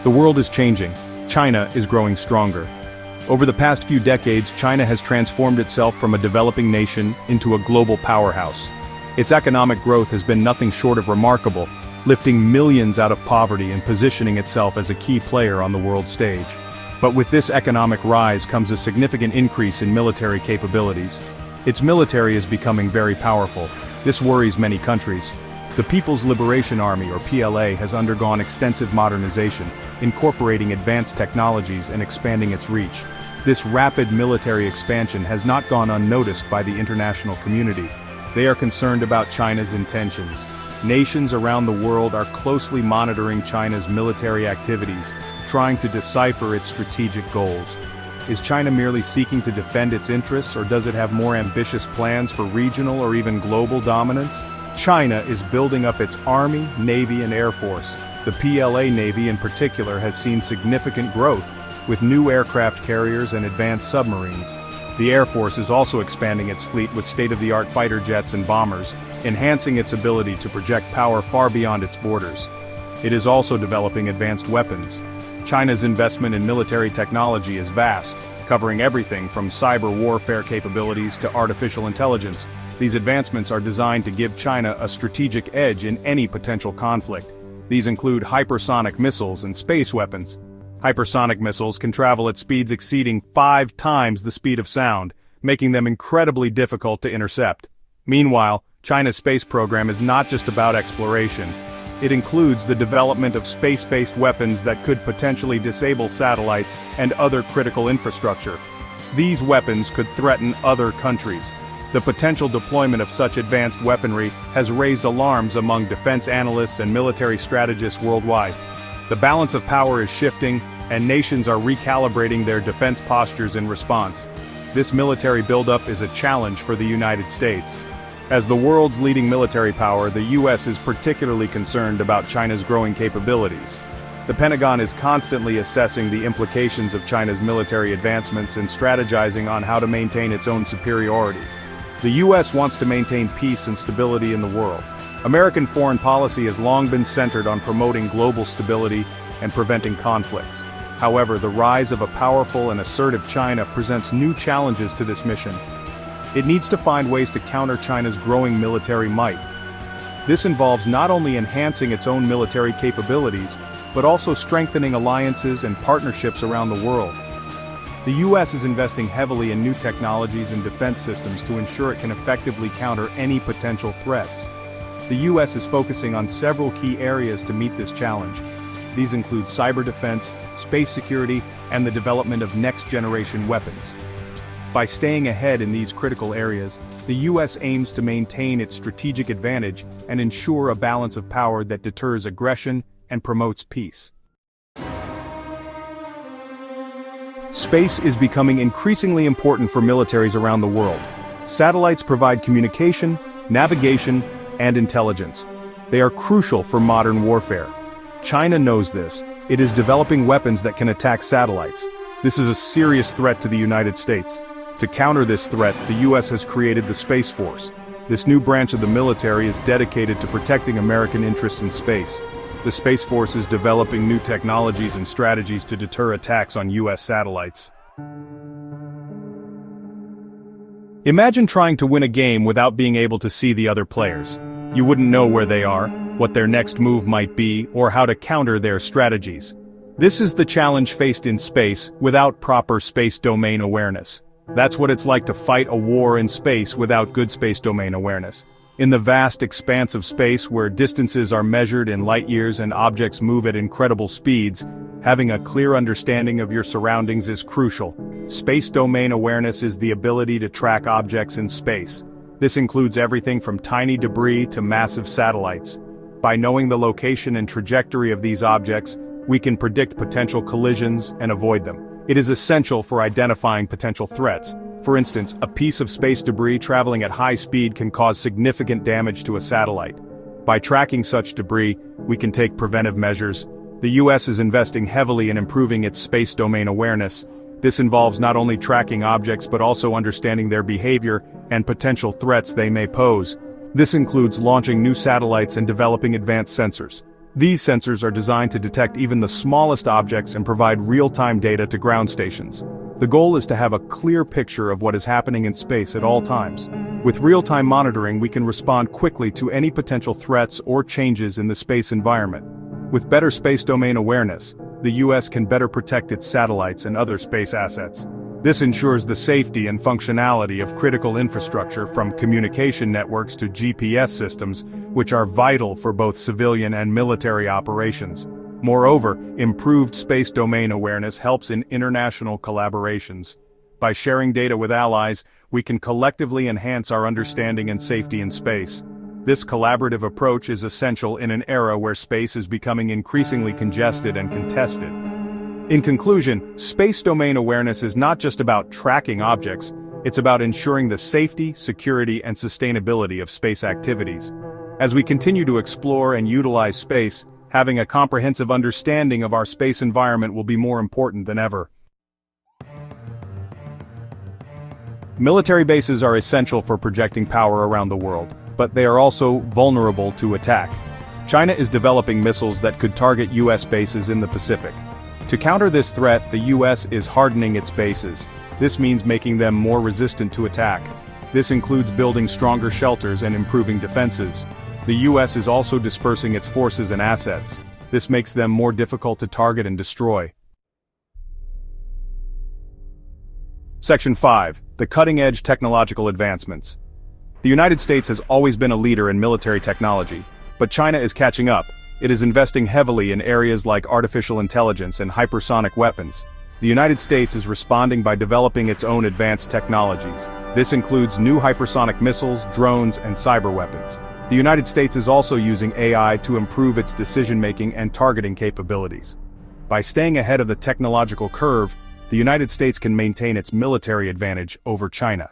The world is changing. China is growing stronger. Over the past few decades, China has transformed itself from a developing nation into a global powerhouse. Its economic growth has been nothing short of remarkable, lifting millions out of poverty and positioning itself as a key player on the world stage. But with this economic rise comes a significant increase in military capabilities. Its military is becoming very powerful. This worries many countries. The People's Liberation Army, or PLA, has undergone extensive modernization, incorporating advanced technologies and expanding its reach. This rapid military expansion has not gone unnoticed by the international community. They are concerned about China's intentions. Nations around the world are closely monitoring China's military activities, trying to decipher its strategic goals. Is China merely seeking to defend its interests, or does it have more ambitious plans for regional or even global dominance? China is building up its army, navy and air force. The PLA Navy in particular has seen significant growth, with new aircraft carriers and advanced submarines. The Air Force is also expanding its fleet with state-of-the-art fighter jets and bombers, enhancing its ability to project power far beyond its borders. It is also developing advanced weapons. China's investment in military technology is vast, covering everything from cyber warfare capabilities to artificial intelligence. These advancements are designed to give China a strategic edge in any potential conflict. These include hypersonic missiles and space weapons. Hypersonic missiles can travel at speeds exceeding 5 times the speed of sound, making them incredibly difficult to intercept. Meanwhile, China's space program is not just about exploration. It includes the development of space-based weapons that could potentially disable satellites and other critical infrastructure. These weapons could threaten other countries. The potential deployment of such advanced weaponry has raised alarms among defense analysts and military strategists worldwide. The balance of power is shifting, and nations are recalibrating their defense postures in response. This military buildup is a challenge for the United States. As the world's leading military power, the US is particularly concerned about China's growing capabilities. The Pentagon is constantly assessing the implications of China's military advancements and strategizing on how to maintain its own superiority. The US wants to maintain peace and stability in the world. American foreign policy has long been centered on promoting global stability and preventing conflicts. However, the rise of a powerful and assertive China presents new challenges to this mission. It needs to find ways to counter China's growing military might. This involves not only enhancing its own military capabilities, but also strengthening alliances and partnerships around the world. The US is investing heavily in new technologies and defense systems to ensure it can effectively counter any potential threats. The US is focusing on several key areas to meet this challenge. These include cyber defense, space security, and the development of next-generation weapons. By staying ahead in these critical areas, the US aims to maintain its strategic advantage and ensure a balance of power that deters aggression and promotes peace. Space is becoming increasingly important for militaries around the world. Satellites provide communication, navigation, and intelligence. They are crucial for modern warfare. China knows this. It is developing weapons that can attack satellites. This is a serious threat to the United States. To counter this threat, the US has created the Space Force. This new branch of the military is dedicated to protecting American interests in space. The Space Force is developing new technologies and strategies to deter attacks on US satellites. Imagine trying to win a game without being able to see the other players. You wouldn't know where they are, what their next move might be, or how to counter their strategies. This is the challenge faced in space without proper space domain awareness. That's what it's like to fight a war in space without good space domain awareness. In the vast expanse of space where distances are measured in light years and objects move at incredible speeds, having a clear understanding of your surroundings is crucial. Space domain awareness is the ability to track objects in space. This includes everything from tiny debris to massive satellites. By knowing the location and trajectory of these objects, we can predict potential collisions and avoid them. It is essential for identifying potential threats. For instance, a piece of space debris traveling at high speed can cause significant damage to a satellite. By tracking such debris, we can take preventive measures. The US is investing heavily in improving its space domain awareness. This involves not only tracking objects but also understanding their behavior and potential threats they may pose. This includes launching new satellites and developing advanced sensors. These sensors are designed to detect even the smallest objects and provide real-time data to ground stations. The goal is to have a clear picture of what is happening in space at all times. With real-time monitoring, we can respond quickly to any potential threats or changes in the space environment. With better space domain awareness, the US can better protect its satellites and other space assets. This ensures the safety and functionality of critical infrastructure from communication networks to GPS systems, which are vital for both civilian and military operations. Moreover, improved space domain awareness helps in international collaborations. By sharing data with allies, we can collectively enhance our understanding and safety in space. This collaborative approach is essential in an era where space is becoming increasingly congested and contested. In conclusion, space domain awareness is not just about tracking objects, it's about ensuring the safety, security, and sustainability of space activities. As we continue to explore and utilize space, having a comprehensive understanding of our space environment will be more important than ever. Military bases are essential for projecting power around the world, but they are also vulnerable to attack. China is developing missiles that could target US bases in the Pacific. To counter this threat, the US is hardening its bases. This means making them more resistant to attack. This includes building stronger shelters and improving defenses. The US is also dispersing its forces and assets. This makes them more difficult to target and destroy. Section 5. The cutting-edge technological advancements. The United States has always been a leader in military technology, but China is catching up. It is investing heavily in areas like artificial intelligence and hypersonic weapons. The United States is responding by developing its own advanced technologies. This includes new hypersonic missiles, drones, and cyber weapons. The United States is also using AI to improve its decision-making and targeting capabilities. By staying ahead of the technological curve, the United States can maintain its military advantage over China.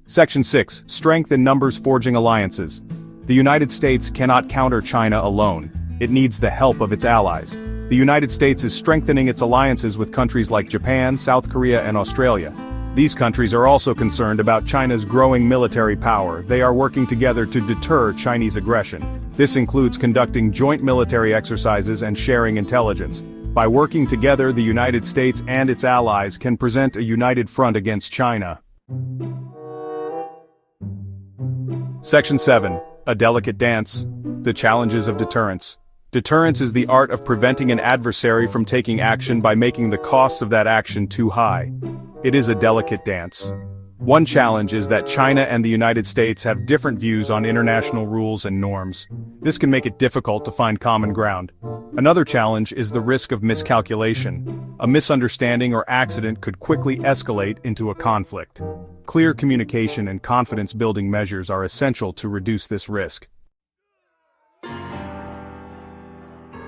Section 6. Strength in numbers forging alliances. The United States cannot counter China alone. It needs the help of its allies. The United States is strengthening its alliances with countries like Japan, South Korea, and Australia. These countries are also concerned about China's growing military power. They are working together to deter Chinese aggression. This includes conducting joint military exercises and sharing intelligence. By working together, the United States and its allies can present a united front against China. Section 7. A delicate dance. The challenges of deterrence. Deterrence is the art of preventing an adversary from taking action by making the costs of that action too high. It is a delicate dance. One challenge is that China and the United States have different views on international rules and norms. This can make it difficult to find common ground. Another challenge is the risk of miscalculation. A misunderstanding or accident could quickly escalate into a conflict. Clear communication and confidence-building measures are essential to reduce this risk.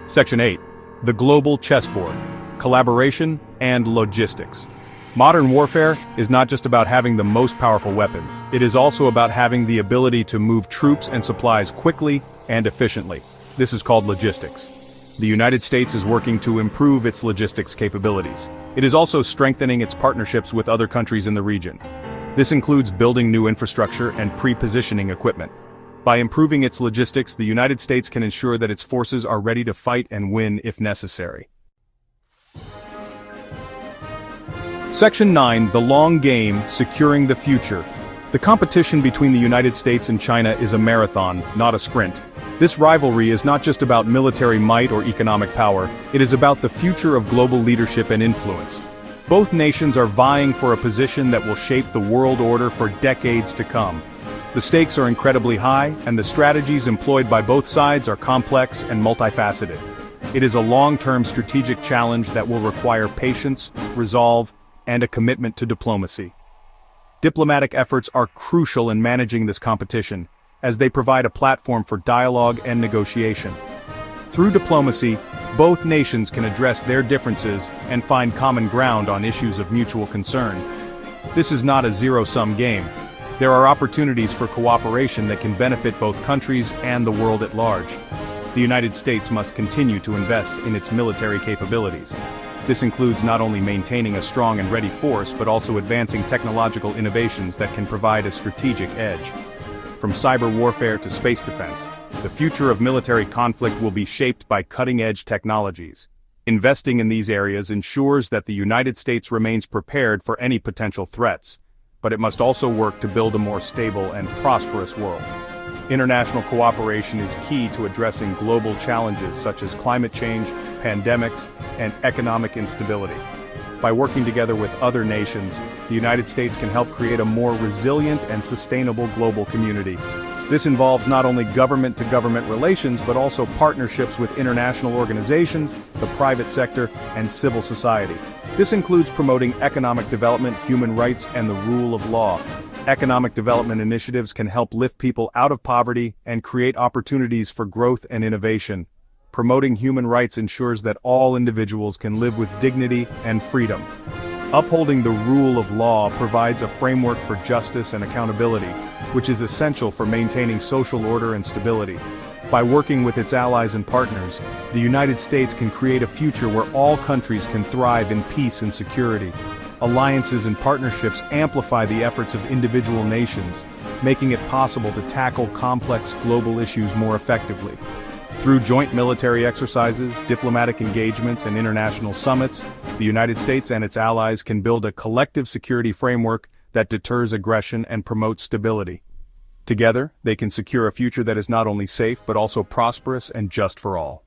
Section 8. The global chessboard. Collaboration and logistics. Modern warfare is not just about having the most powerful weapons. It is also about having the ability to move troops and supplies quickly and efficiently. This is called logistics. The United States is working to improve its logistics capabilities. It is also strengthening its partnerships with other countries in the region. This includes building new infrastructure and pre-positioning equipment. By improving its logistics, the United States can ensure that its forces are ready to fight and win if necessary. Section 9. The long game, securing the future. The competition between the United States and China is a marathon, not a sprint. This rivalry is not just about military might or economic power, it is about the future of global leadership and influence. Both nations are vying for a position that will shape the world order for decades to come. The stakes are incredibly high, and the strategies employed by both sides are complex and multifaceted. It is a long-term strategic challenge that will require patience, resolve, and a commitment to diplomacy. Diplomatic efforts are crucial in managing this competition, as they provide a platform for dialogue and negotiation. Through diplomacy, both nations can address their differences and find common ground on issues of mutual concern. This is not a zero-sum game. There are opportunities for cooperation that can benefit both countries and the world at large. The United States must continue to invest in its military capabilities. This includes not only maintaining a strong and ready force but also advancing technological innovations that can provide a strategic edge. From cyber warfare to space defense, the future of military conflict will be shaped by cutting-edge technologies. Investing in these areas ensures that the United States remains prepared for any potential threats, but it must also work to build a more stable and prosperous world. International cooperation is key to addressing global challenges such as climate change, pandemics, and economic instability. By working together with other nations, the United States can help create a more resilient and sustainable global community. This involves not only government-to-government relations but also partnerships with international organizations, the private sector, and civil society. This includes promoting economic development, human rights, and the rule of law. Economic development initiatives can help lift people out of poverty and create opportunities for growth and innovation. Promoting human rights ensures that all individuals can live with dignity and freedom. Upholding the rule of law provides a framework for justice and accountability, which is essential for maintaining social order and stability. By working with its allies and partners, the United States can create a future where all countries can thrive in peace and security. Alliances and partnerships amplify the efforts of individual nations, making it possible to tackle complex global issues more effectively. Through joint military exercises, diplomatic engagements, and international summits, the United States and its allies can build a collective security framework that deters aggression and promotes stability. Together, they can secure a future that is not only safe but also prosperous and just for all.